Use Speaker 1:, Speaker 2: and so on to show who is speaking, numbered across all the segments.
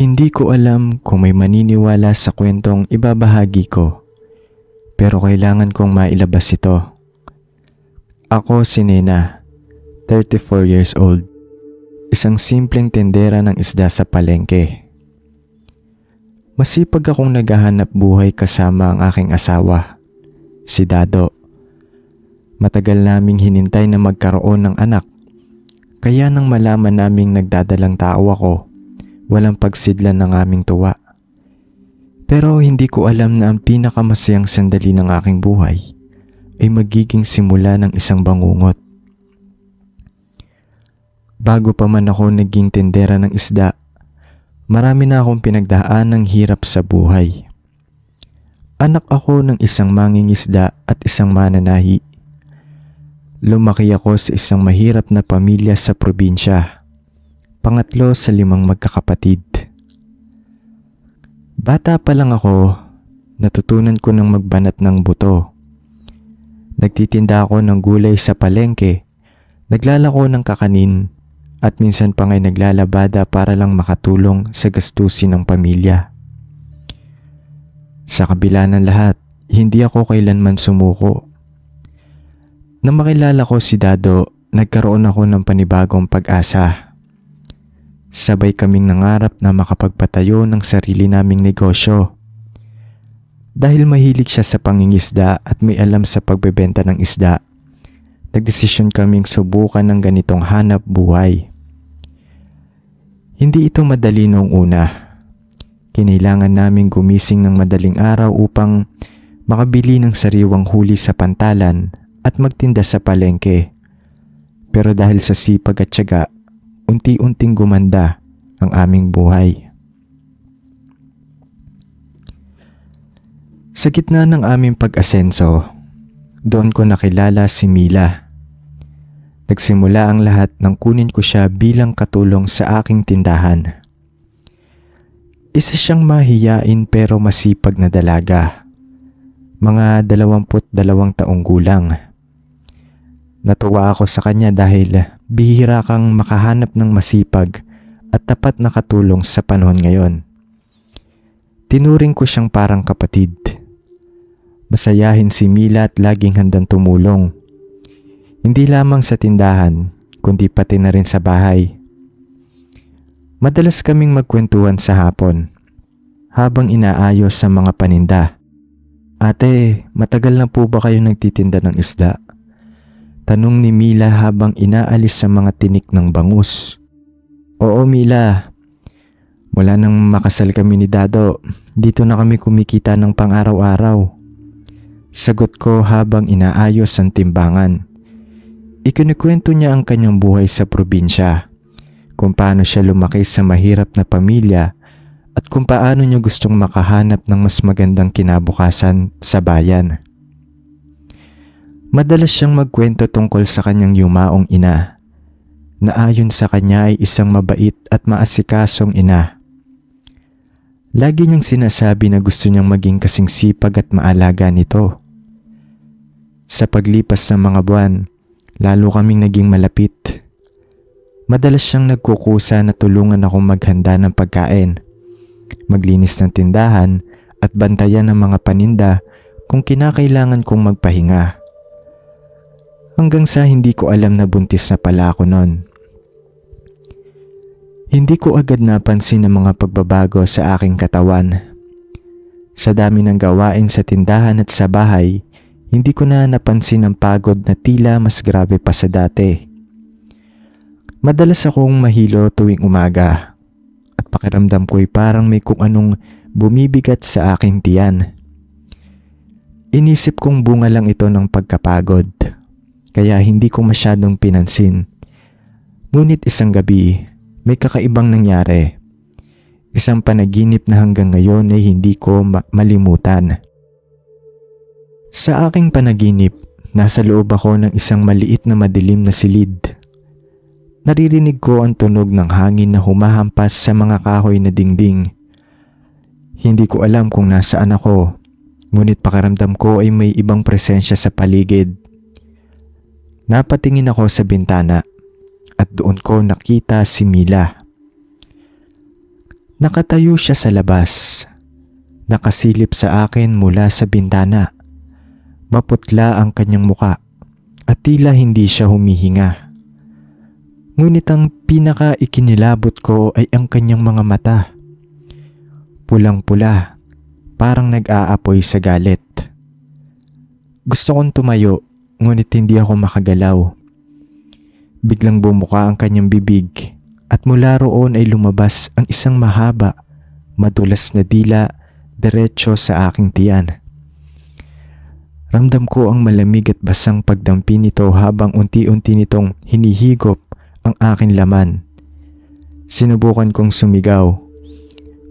Speaker 1: Hindi ko alam kung may maniniwala sa kwentong ibabahagi ko, pero kailangan kong mailabas ito. Ako si Nena, 34 years old, isang simpleng tendera ng isda sa palengke. Masipag akong naghahanap buhay kasama ang aking asawa, si Dado. Matagal naming hinintay na magkaroon ng anak, kaya nang malaman naming nagdadalang tao ako, walang pagsidlan ng aming tuwa. Pero hindi ko alam na ang pinakamasayang sandali ng aking buhay ay magiging simula ng isang bangungot. Bago pa man ako naging tendera ng isda, marami na akong pinagdaan ng hirap sa buhay. Anak ako ng isang mangingisda at isang mananahi. Lumaki ako sa isang mahirap na pamilya sa probinsya. Pangatlo sa 5 magkakapatid. Bata pa lang ako, natutunan ko ng magbanat ng buto. Nagtitinda ako ng gulay sa palengke, naglalako ng kakanin, at minsan pa nga'y naglalabada para lang makatulong sa gastusin ng pamilya. Sa kabila ng lahat, hindi ako kailanman sumuko. Nang makilala ko si Dado, nagkaroon ako ng panibagong pag-asa. Sabay kaming nangarap na makapagpatayo ng sarili naming negosyo. Dahil mahilig siya sa pangingisda at may alam sa pagbebenta ng isda, nagdesisyon kaming subukan ng ganitong hanap buhay. Hindi ito madali noong una. Kinailangan naming gumising ng madaling araw upang makabili ng sariwang huli sa pantalan at magtinda sa palengke. Pero dahil sa sipag at tiyaga, unti-unting gumanda ang aming buhay. Sa gitna ng aming pag-asenso, doon ko nakilala si Mila. Nagsimula ang lahat nang kunin ko siya bilang katulong sa aking tindahan. Isa siyang mahiyain pero masipag na dalaga. Mga 22 taong gulang. Natuwa ako sa kanya dahil bihira kang makahanap ng masipag at tapat na katulong sa panahon ngayon. Tinuring ko siyang parang kapatid. Masayahin si Mila at laging handang tumulong. Hindi lamang sa tindahan, kundi pati na rin sa bahay. Madalas kaming magkwentuhan sa hapon habang inaayos sa mga paninda. "Ate, matagal na po ba kayo nagtitinda ng isda?" Tanong ni Mila habang inaalis sa mga tinik ng bangus. "Oo, Mila. Mula nang makasal kami ni Dado, dito na kami kumikita ng pang-araw-araw." Sagot ko habang inaayos ang timbangan. Ikinikwento niya ang kanyang buhay sa probinsya, kung paano siya lumaki sa mahirap na pamilya at kung paano niya gustong makahanap ng mas magandang kinabukasan sa bayan. Madalas siyang magkwento tungkol sa kanyang yumaong ina, na ayon sa kanya ay isang mabait at maasikasong ina. Lagi niyang sinasabi na gusto niyang maging kasing sipag at maalaga nito. Sa paglipas ng mga buwan, lalo kaming naging malapit. Madalas siyang nagkukusa na tulungan akong maghanda ng pagkain, maglinis ng tindahan at bantayan ng mga paninda kung kinakailangan kong magpahinga. Hanggang sa hindi ko alam na buntis na pala ako noon. Hindi ko agad napansin ang mga pagbabago sa aking katawan. Sa dami ng gawain sa tindahan at sa bahay, hindi ko na napansin ang pagod na tila mas grabe pa sa dati. Madalas akong mahilo tuwing umaga at pakiramdam ko'y parang may kung anong bumibigat sa aking tiyan. Inisip kong bunga lang ito ng pagkapagod, kaya hindi ko masyadong pinansin. Ngunit isang gabi, may kakaibang nangyari. Isang panaginip na hanggang ngayon ay hindi ko malimutan. Sa aking panaginip, nasa loob ako ng isang maliit na madilim na silid. Naririnig ko ang tunog ng hangin na humahampas sa mga kahoy na dingding. Hindi ko alam kung nasaan ako, ngunit pakiramdam ko ay may ibang presensya sa paligid. Napatingin ako sa bintana at doon ko nakita si Mila. Nakatayo siya sa labas. Nakasilip sa akin mula sa bintana. Maputla ang kanyang muka at tila hindi siya humihinga. Ngunit ang pinaka-ikinilabot ko ay ang kanyang mga mata. Pulang-pula, parang nag-aapoy sa galit. Gusto kong tumayo, ngunit hindi ako makagalaw. Biglang bumuka ang kanyang bibig at mula roon ay lumabas ang isang mahaba, madulas na dila diretso sa aking tiyan. Ramdam ko ang malamig at basang pagdampi nito habang unti-unti nitong hinihigop ang aking laman. Sinubukan kong sumigaw,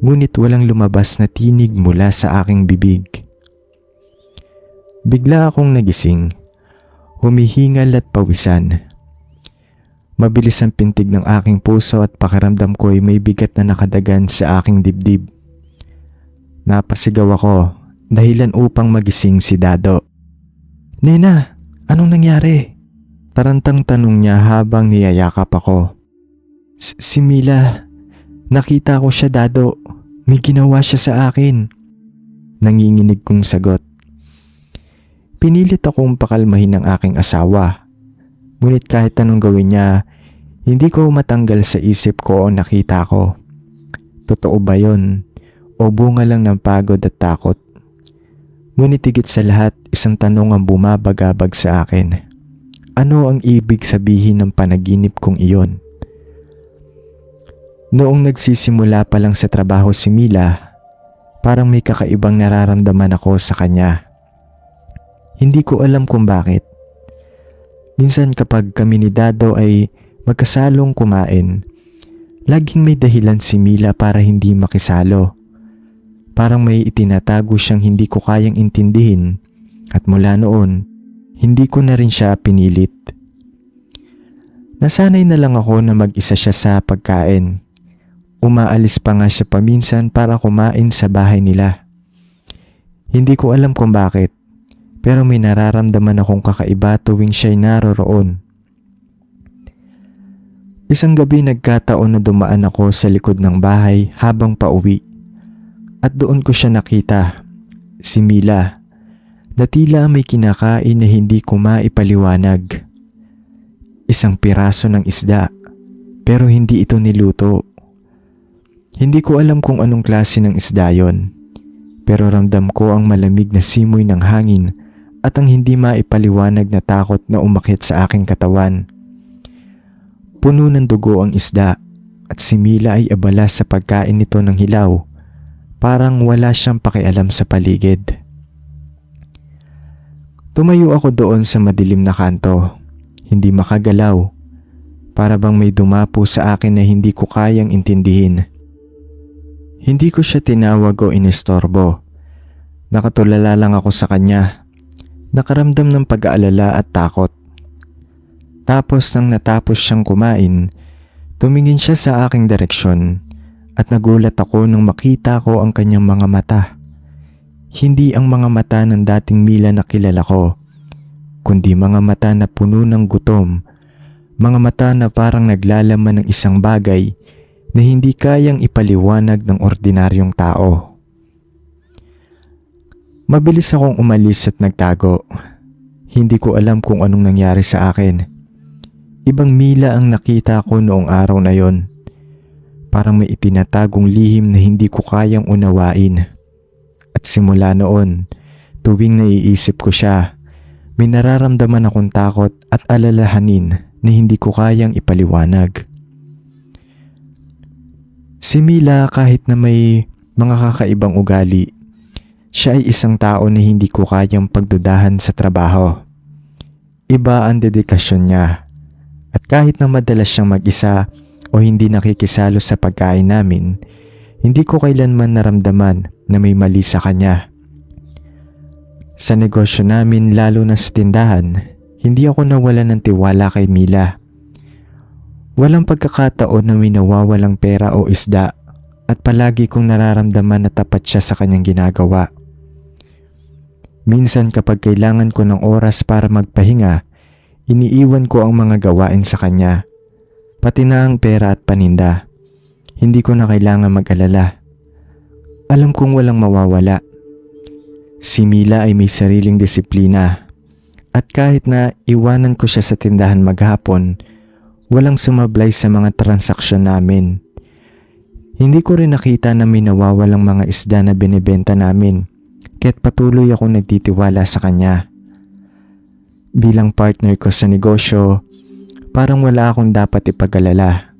Speaker 1: ngunit walang lumabas na tinig mula sa aking bibig. Bigla akong nagising, humihingal at pawisan. Mabilis ang pintig ng aking puso at pakiramdam ko ay may bigat na nakadagan sa aking dibdib. Napasigaw ako, dahilan upang magising si Dado. "Nena, anong nangyari?" Tarantang tanong niya habang niyayakap ako. Si Mila, nakita ko siya, Dado. May ginawa siya sa akin." Nanginginig kong sagot. Pinilit akong pakalmahin ng aking asawa. Ngunit kahit anong gawin niya, hindi ko matanggal sa isip ko ang nakita ko. Totoo ba yun? O bunga lang ng pagod at takot? Ngunit higit sa lahat, isang tanong ang bumabagabag sa akin. Ano ang ibig sabihin ng panaginip kong iyon? Noong nagsisimula pa lang sa trabaho si Mila, parang may kakaibang nararamdaman ako sa kanya. Hindi ko alam kung bakit. Minsan kapag kami ni Dado ay magkasalong kumain, laging may dahilan si Mila para hindi makisalo. Parang may itinatago siyang hindi ko kayang intindihin at mula noon, hindi ko na rin siya pinilit. Nasanay na lang ako na mag-isa siya sa pagkain. Umaalis pa nga siya paminsan para kumain sa bahay nila. Hindi ko alam kung bakit, pero may nararamdaman akong kakaiba tuwing siya'y naroroon. Isang gabi nagkataon na dumaan ako sa likod ng bahay habang pauwi. At doon ko siya nakita, si Mila, na tila may kinakain na hindi ko maipaliwanag. Isang piraso ng isda, pero hindi ito niluto. Hindi ko alam kung anong klase ng isda yon, pero ramdam ko ang malamig na simoy ng hangin at ang hindi maipaliwanag na takot na umakyat sa aking katawan. Puno ng dugo ang isda at si Mila ay abala sa pagkain nito ng hilaw. Parang wala siyang pakialam sa paligid. Tumayo ako doon sa madilim na kanto, hindi makagalaw. Para bang may dumapo sa akin na hindi ko kayang intindihin. Hindi ko siya tinawag o inistorbo. Nakatulala lang ako sa kanya. Nakaramdam ng pag-aalala at takot. Tapos nang natapos siyang kumain, tumingin siya sa aking direksyon at nagulat ako nang makita ko ang kanyang mga mata. Hindi ang mga mata ng dating Mila na kilala ko, kundi mga mata na puno ng gutom, mga mata na parang naglalaman ng isang bagay na hindi kayang ipaliwanag ng ordinaryong tao. Mabilis akong umalis at nagtago. Hindi ko alam kung anong nangyari sa akin. Ibang Mila ang nakita ko noong araw na yon. Parang may itinatagong lihim na hindi ko kayang unawain. At simula noon, tuwing naiisip ko siya, may nararamdaman akong takot at alalahanin na hindi ko kayang ipaliwanag. Si Mila, kahit na may mga kakaibang ugali, siya ay isang tao na hindi ko kayang pagdudahan sa trabaho. Iba ang dedikasyon niya, at kahit na madalas siyang mag-isa o hindi nakikisalo sa pagkain namin, hindi ko kailanman naramdaman na may mali sa kanya. Sa negosyo namin, lalo na sa tindahan, hindi ako nawalan ng tiwala kay Mila. Walang pagkakataon na may nawawalang pera o isda at palagi kong nararamdaman na tapat siya sa kanyang ginagawa. Minsan kapag kailangan ko ng oras para magpahinga, iniiwan ko ang mga gawain sa kanya, pati na ang pera at paninda. Hindi ko na kailangan mag-alala. Alam kong walang mawawala. Si Mila ay may sariling disiplina. At kahit na iwanan ko siya sa tindahan maghapon, walang sumablay sa mga transaksyon namin. Hindi ko rin nakita na may nawawalang mga isda na binibenta namin, kaya't patuloy akong nagtitiwala sa kanya. Bilang partner ko sa negosyo, parang wala akong dapat ipag-alala.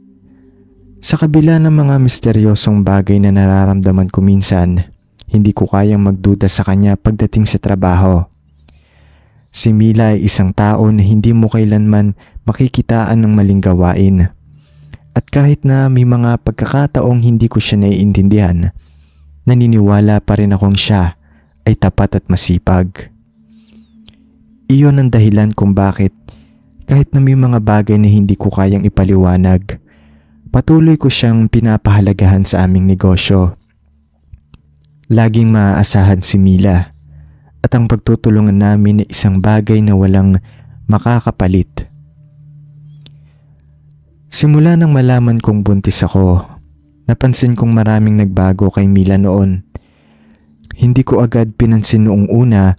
Speaker 1: Sa kabila ng mga misteryosong bagay na nararamdaman ko minsan, hindi ko kayang magduda sa kanya pagdating sa trabaho. Si Mila ay isang tao na hindi mo kailanman makikitaan ng maling gawain. At kahit na may mga pagkakataong hindi ko siya naiintindihan, naniniwala pa rin akong siya ay tapat at masipag. Iyon ang dahilan kung bakit kahit na may mga bagay na hindi ko kayang ipaliwanag, patuloy ko siyang pinapahalagahan sa aming negosyo. Laging maaasahan si Mila. At ang pagtutulungan namin ay isang bagay na walang makakapalit. Simula nang malaman kong buntis ako, napansin kong maraming nagbago kay Mila noon. Hindi ko agad pinansin noong una,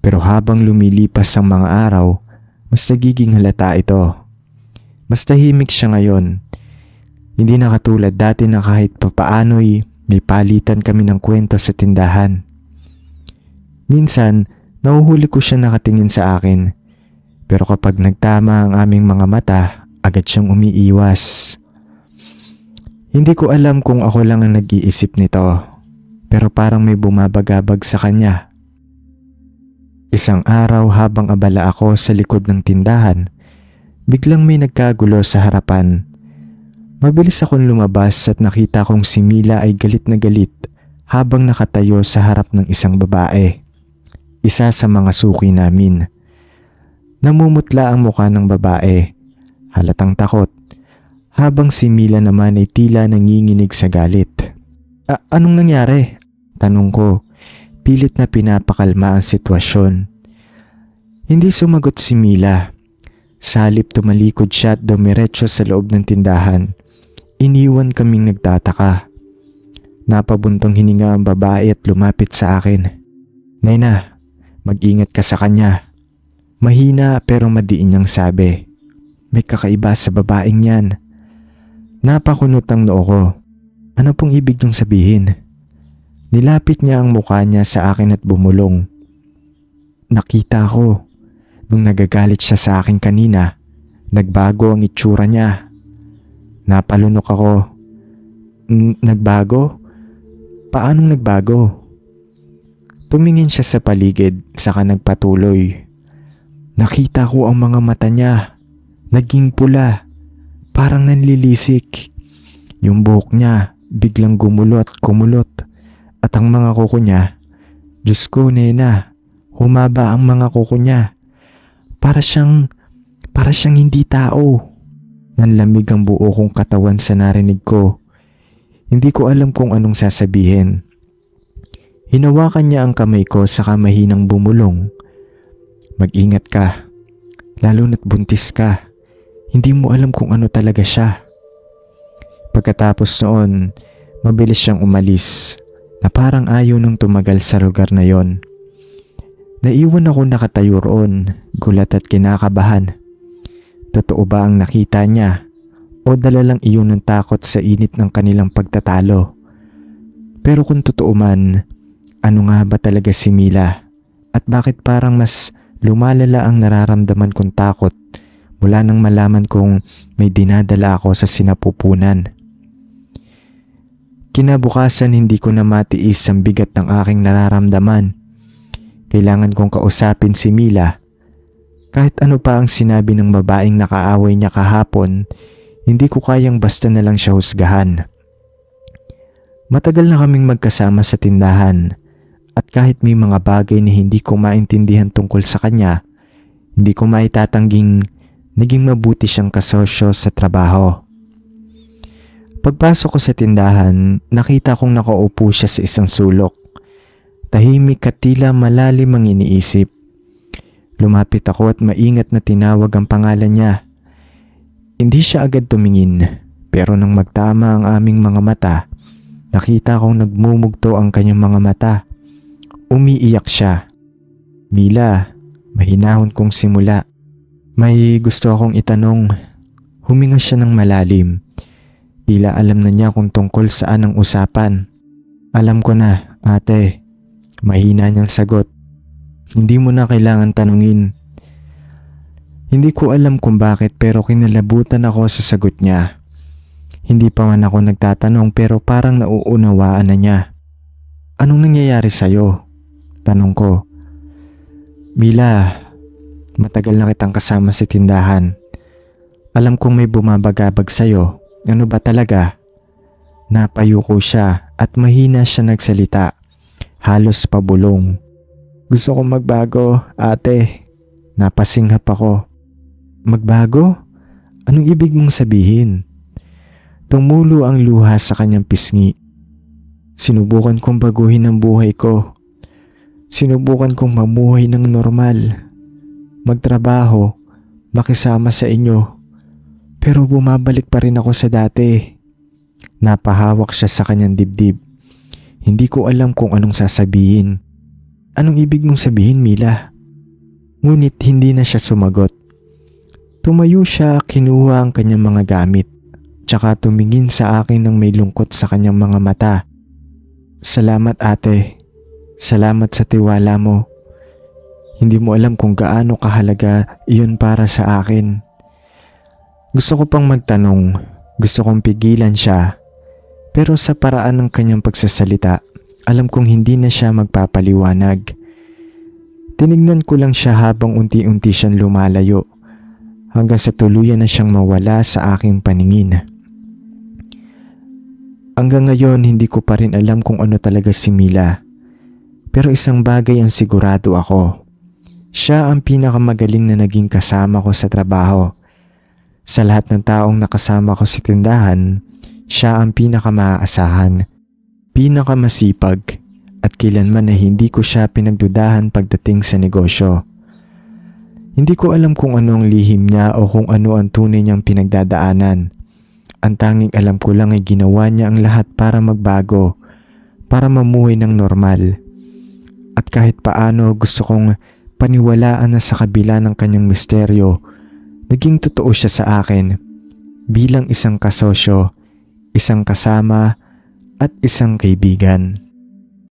Speaker 1: pero habang lumilipas ang mga araw, mas nagiging halata ito. Mas tahimik siya ngayon. Hindi na katulad dati na kahit papaano'y may palitan kami ng kwento sa tindahan. Minsan, nahuhuli ko siya nakatingin sa akin. Pero kapag nagtama ang aming mga mata, agad siyang umiiwas. Hindi ko alam kung ako lang ang nag-iisip nito. Pero parang may bumabagabag sa kanya. Isang araw habang abala ako sa likod ng tindahan, biglang may nagkagulo sa harapan. Mabilis akong lumabas at nakita kong si Mila ay galit na galit habang nakatayo sa harap ng isang babae. Isa sa mga suki namin. Namumutla ang mukha ng babae, halatang takot, habang si Mila naman ay tila nanginginig sa galit. Anong nangyari? Tanong ko, pilit na pinapakalma ang sitwasyon. Hindi sumagot si Mila. Salip tumalikod siya at dumiretso sa loob ng tindahan. Iniwan kaming nagtataka. Napabuntong hininga ang babae at lumapit sa akin. Nayna, mag-ingat ka sa kanya. Mahina pero madiin niyang sabi. May kakaiba sa babaeng yan. Napakunot ang noo ko. Ano pong ibig niyong sabihin? Nilapit niya ang mukha niya sa akin at bumulong. Nakita ko. Nung nagagalit siya sa akin kanina, nagbago ang itsura niya. Napalunok ako. Nagbago? Paanong nagbago? Tumingin siya sa paligid, saka nagpatuloy. Nakita ko ang mga mata niya. Naging pula. Parang nanlilisik. Yung buhok niya, biglang gumulo at kumulot. At ang mga kuko niya, Diyos ko, Nena, humaba ang mga kuko niya. Para siyang hindi tao. Nanlamig ang buo kong katawan sa narinig ko. Hindi ko alam kung anong sasabihin. Hinawakan niya ang kamay ko saka mahinang bumulong. Mag-ingat ka. Lalo na't buntis ka. Hindi mo alam kung ano talaga siya. Pagkatapos noon, mabilis siyang umalis na parang ayaw nang tumagal sa lugar na yon. Naiwan ako nakatayo roon, gulat at kinakabahan. Totoo ba ang nakita niya? O dala lang iyon ng takot sa init ng kanilang pagtatalo? Pero kung totoo man, ano nga ba talaga si Mila? At bakit parang mas lumalala ang nararamdaman kong takot mula nang malaman kong may dinadala ako sa sinapupunan? Kinabukasan hindi ko na matiis ang bigat ng aking nararamdaman. Kailangan kong kausapin si Mila. Kahit ano pa ang sinabi ng babaeng nakaaway niya kahapon, hindi ko kayang basta na lang siya husgahan. Matagal na kaming magkasama sa tindahan at kahit may mga bagay na hindi ko maintindihan tungkol sa kanya, hindi ko maitatangging naging mabuti siyang kasosyo sa trabaho. Pagpasok ko sa tindahan, nakita kong nakaupo siya sa isang sulok. Tahimik at tila malalim ang iniisip. Lumapit ako at maingat na tinawag ang pangalan niya. Hindi siya agad tumingin, Pero nang magtama ang aming mga mata, nakita kong nagmumugto ang kanyang mga mata. Umiiyak siya. Mila, mahinahon kong simula. May gusto akong itanong. Huminga siya ng malalim. Tila alam na niya kung tungkol saan ang usapan. Alam ko na, ate. Mahina niyang sagot. Hindi mo na kailangan tanungin. Hindi ko alam kung bakit pero kinalabutan ako sa sagot niya. Hindi pa man ako nagtatanong pero parang nauunawaan na niya. Anong nangyayari sa'yo? Tanong ko. Mila, matagal na kitang kasama sa tindahan. Alam kong may bumabagabag sa'yo. Ano ba talaga? Napayuko siya at mahina siya nagsalita. Halos pabulong. Gusto kong magbago, ate. Napasinghap ako. Magbago? Anong ibig mong sabihin? Tumulo ang luha sa kanyang pisngi. Sinubukan kong baguhin ang buhay ko. Sinubukan kong mamuhay ng normal. Magtrabaho, makisama sa inyo. Pero bumabalik pa rin ako sa dati. Napahawak siya sa kanyang dibdib. Hindi ko alam kung anong sasabihin. Anong ibig mong sabihin, Mila? Ngunit hindi na siya sumagot. Tumayo siya, kinuha ang kanyang mga gamit. Tsaka tumingin sa akin ng may lungkot sa kanyang mga mata. Salamat ate. Salamat sa tiwala mo. Hindi mo alam kung gaano kahalaga iyon para sa akin. Gusto ko pang magtanong. Gusto kong pigilan siya. Pero sa paraan ng kanyang pagsasalita, alam kong hindi na siya magpapaliwanag. Tinignan ko lang siya habang unti-unti siyang lumalayo. Hanggang sa tuluyan na siyang mawala sa aking paningin. Hanggang ngayon hindi ko pa rin alam kung ano talaga si Mila. Pero isang bagay ang sigurado ako. Siya ang pinakamagaling na naging kasama ko sa trabaho. Sa lahat ng taong nakasama ko sa tindahan, siya ang pinakamaaasahan, pinakamasipag, at kailanman na hindi ko siya pinagdudahan pagdating sa negosyo. Hindi ko alam kung ano ang lihim niya o kung ano ang tunay niyang pinagdadaanan. Ang tanging alam ko lang ay ginawa niya ang lahat para magbago, para mamuhay ng normal. At kahit paano gusto kong paniwalaan na sa kabila ng kanyang misteryo, naging totoo siya sa akin bilang isang kasosyo, isang kasama at isang kaibigan.